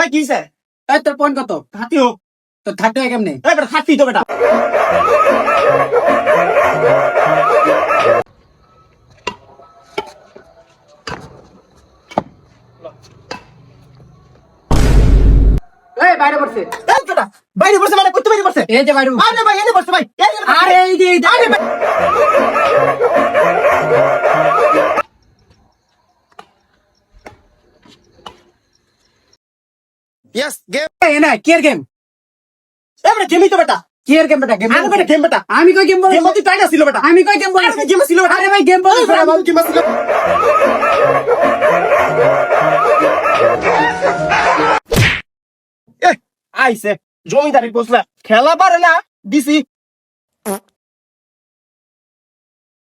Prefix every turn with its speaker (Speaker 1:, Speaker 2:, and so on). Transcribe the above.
Speaker 1: ভাই কি স্যার
Speaker 2: এই তোর পয়েন্ট কত?
Speaker 1: 30 হোক
Speaker 2: তোর 30 হয় কেমনে?
Speaker 1: এই বেটা 30 তো বেটা
Speaker 2: এই বাইরে পড়ছে।
Speaker 1: এই বেটা বাইরে বসে মানে কত বাইরে বসে
Speaker 2: এই যে বাইরে।
Speaker 1: আরে ভাই এনে বসে ভাই
Speaker 2: আরে এই যে
Speaker 1: আরে ভাই यस गेम
Speaker 2: এই না কি এর গেম?
Speaker 1: ए बेटा गेम ही तो बेटा
Speaker 2: কি এর গেম বেটা? গেম
Speaker 1: আরে বেটা গেম বেটা
Speaker 2: আমি কই গেম বল?
Speaker 1: गेम মধ্যে টাইট ছিল বেটা
Speaker 2: আমি কই গেম বল?
Speaker 1: আরে গেম ছিল বেটা
Speaker 2: আরে ভাই গেম বল।
Speaker 1: আরে বাবা গেম ছিল এ আইছে জমিদারি বসলা খেলা পারে না দিছি